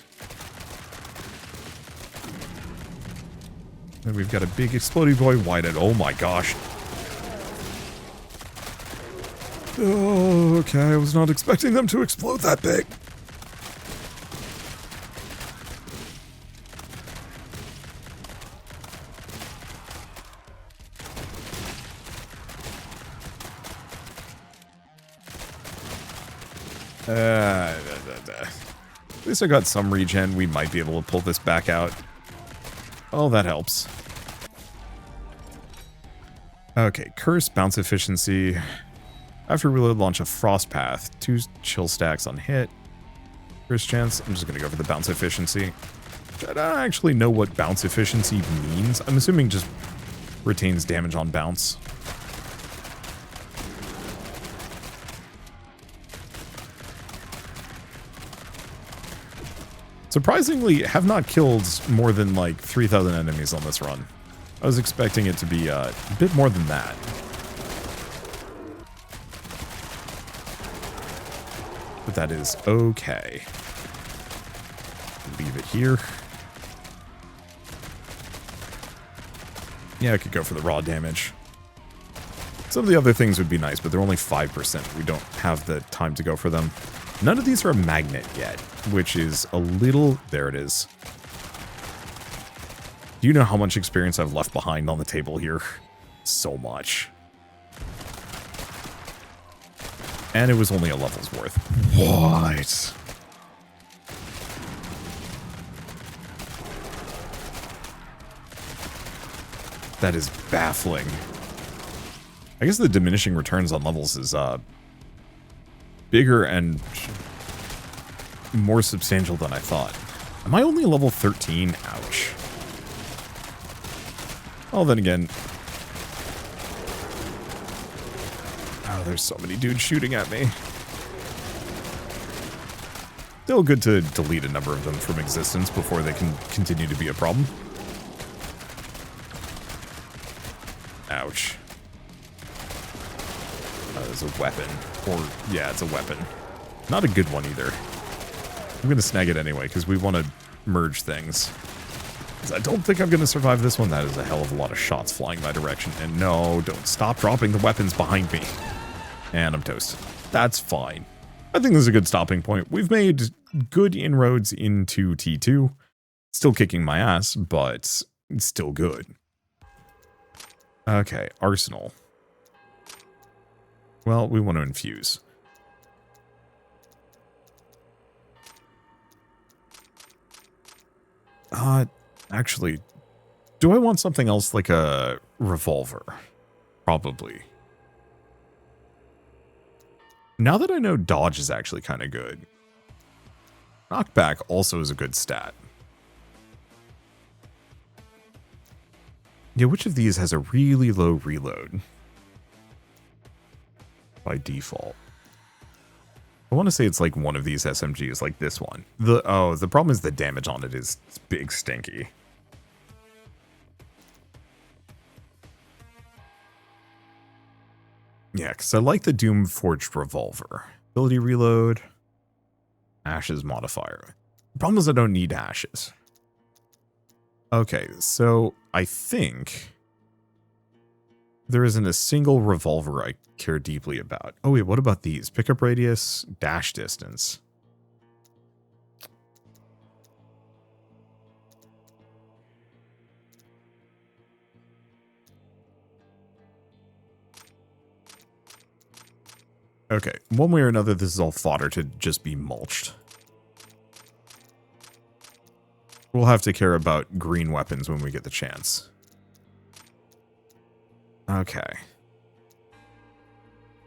[SPEAKER 1] Then we've got a big exploding boy wide-eyed. Oh my gosh. Oh, okay, I was not expecting them to explode that big. At least I got some regen. We might be able to pull this back out. Oh, that helps. Okay, curse, bounce efficiency. After reload, launch a frost path. 2 chill stacks on hit. First chance, I'm just going to go for the bounce efficiency. I don't actually know what bounce efficiency means. I'm assuming just retains damage on bounce. Surprisingly, have not killed more than like 3,000 enemies on this run. I was expecting it to be a bit more than that. But that is okay. Leave it here. Yeah, I could go for the raw damage. Some of the other things would be nice, but they're only 5%. We don't have the time to go for them. None of these are a magnet yet, which is a little... There it is. Do you know how much experience I've left behind on the table here? So much. And it was only a level's worth. What? That is baffling. I guess the diminishing returns on levels is bigger and more substantial than I thought. Am I only level 13? Ouch. Oh, then again... Oh, there's so many dudes shooting at me. Still good to delete a number of them from existence before they can continue to be a problem. Ouch. It's a weapon. Or, yeah, it's a weapon. Not a good one either. I'm gonna snag it anyway, because we want to merge things. I don't think I'm gonna survive this one. That is a hell of a lot of shots flying my direction. And no, don't stop dropping the weapons behind me. And I'm toast. That's fine. I think this is a good stopping point. We've made good inroads into T2. Still kicking my ass, but it's still good. Okay, arsenal. Well, we want to infuse. Actually, do I want something else like a revolver? Probably. Now that I know dodge is actually kind of good. Knockback also is a good stat. Yeah, which of these has a really low reload? By default. I want to say it's like one of these SMGs, like this one. The problem is the damage on it is big stinky. Yeah, because I like the Doom Forged Revolver. Ability reload. Ashes modifier. The problem is I don't need ashes. Okay, so I think there isn't a single revolver I care deeply about. Oh wait, what about these? Pickup radius, dash distance. Okay, one way or another, this is all fodder to just be mulched. We'll have to care about green weapons when we get the chance. Okay.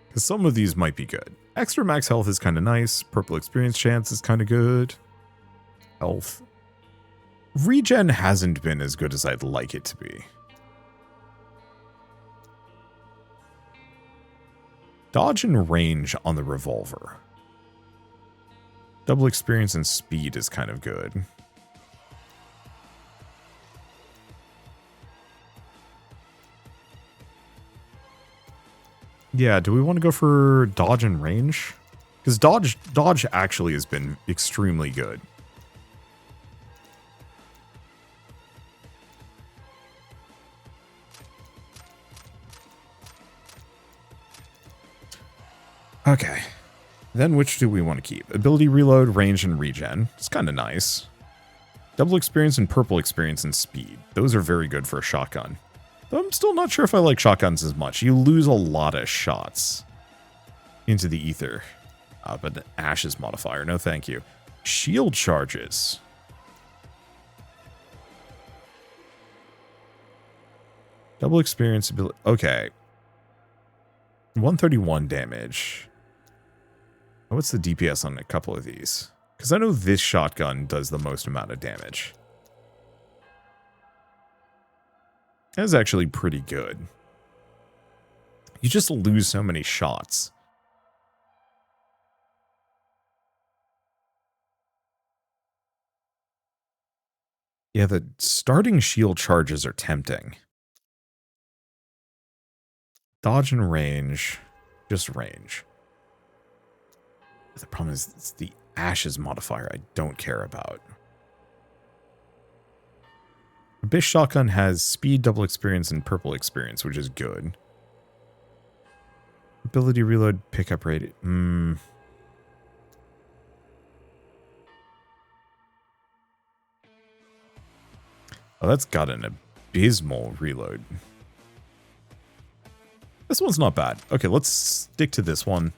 [SPEAKER 1] Because some of these might be good. Extra max health is kind of nice. Purple experience chance is kind of good. Health. Regen hasn't been as good as I'd like it to be. Dodge and range on the revolver. Double experience and speed is kind of good. Yeah, do we want to go for dodge and range? Because dodge actually has been extremely good. Okay. Then which do we want to keep? Ability reload, range, and regen. It's kind of nice. Double experience and purple experience and speed. Those are very good for a shotgun. Though I'm still not sure if I like shotguns as much. You lose a lot of shots into the ether. But the ashes modifier, no thank you. Shield charges. Double experience ability. Okay. 131 damage. What's the DPS on a couple of these? Because I know this shotgun does the most amount of damage. That's actually pretty good. You just lose so many shots. Yeah, the starting shield charges are tempting. Dodge and range. Just range. The problem is it's the ashes modifier I don't care about. Abyss shotgun has speed, double experience, and purple experience, which is good. Ability reload, pickup rate. Oh, that's got an abysmal reload. This one's not bad. Okay, let's stick to this one.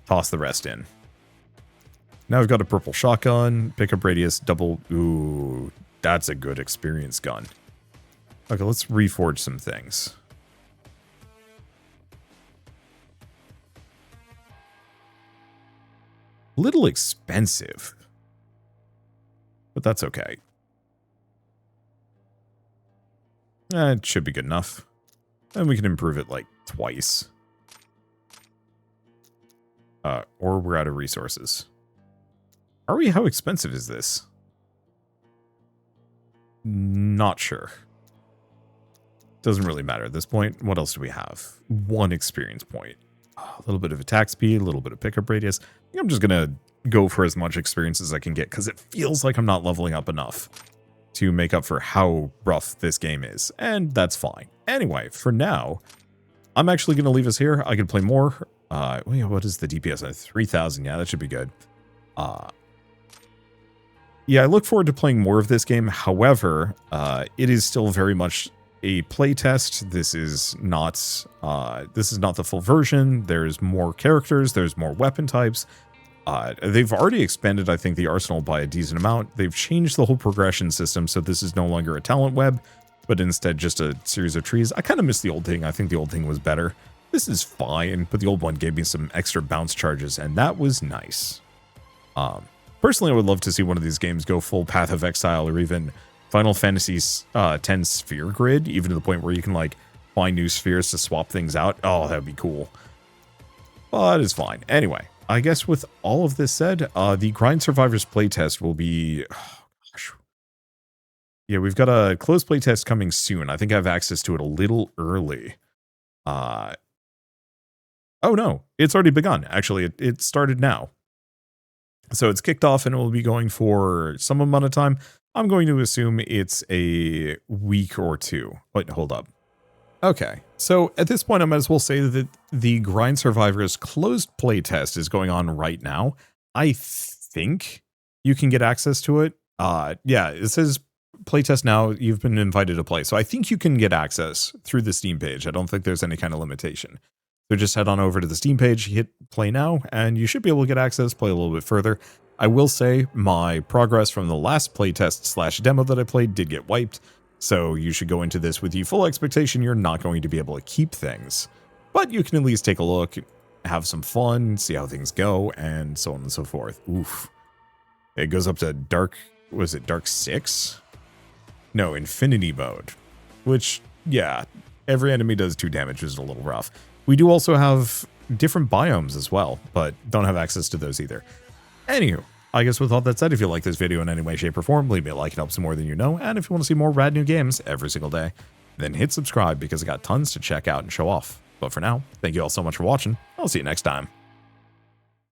[SPEAKER 1] Toss the rest in. Now we've got a purple shotgun, pickup radius, double... Ooh, that's a good experience gun. Okay, let's reforge some things. Little expensive. But that's okay. It should be good enough. And we can improve it like twice. Or we're out of resources. Are we? How expensive is this? Not sure. Doesn't really matter at this point. What else do we have? 1 experience point. A little bit of attack speed, a little bit of pickup radius. I think I'm just going to go for as much experience as I can get because it feels like I'm not leveling up enough to make up for how rough this game is. And that's fine. Anyway, for now, I'm actually going to leave us here. I can play more. What is the DPS? 3,000. Yeah, that should be good. Yeah, I look forward to playing more of this game. However, it is still very much a playtest. This is not the full version. There's more characters. There's more weapon types. They've already expanded, I think, the arsenal by a decent amount. They've changed the whole progression system, so this is no longer a talent web, but instead just a series of trees. I kind of miss the old thing. I think the old thing was better. This is fine, but the old one gave me some extra bounce charges, and that was nice. Personally, I would love to see one of these games go full Path of Exile or even Final Fantasy's 10 sphere grid, even to the point where you can like find new spheres to swap things out. Oh, that'd be cool. But it's fine. Anyway, I guess with all of this said, the Grind Survivors playtest will be... Oh, gosh. Yeah, we've got a closed playtest coming soon. I think I have access to it a little early. Oh no, it's already begun. Actually, it started now. So it's kicked off and it will be going for some amount of time. I'm going to assume it's a week or two. Wait, hold up. Okay, so at this point, I might as well say that the Grind Survivors closed playtest is going on right now. I think you can get access to it. Yeah, it says playtest now. You've been invited to play. So I think you can get access through the Steam page. I don't think there's any kind of limitation. So just head on over to the Steam page, hit play now, and you should be able to get access, play a little bit further. I will say my progress from the last playtest / demo that I played did get wiped. So you should go into this with the full expectation you're not going to be able to keep things. But you can at least take a look, have some fun, see how things go, and so on and so forth. Oof. It goes up to dark, was it dark 6? No, infinity mode. Which, yeah, every enemy does 2 damage, which is a little rough. We do also have different biomes as well, but don't have access to those either. Anywho, I guess with all that said, if you like this video in any way, shape, or form, leave me a like, it helps more than you know. And if you want to see more rad new games every single day, then hit subscribe because I got tons to check out and show off. But for now, thank you all so much for watching. I'll see you next time.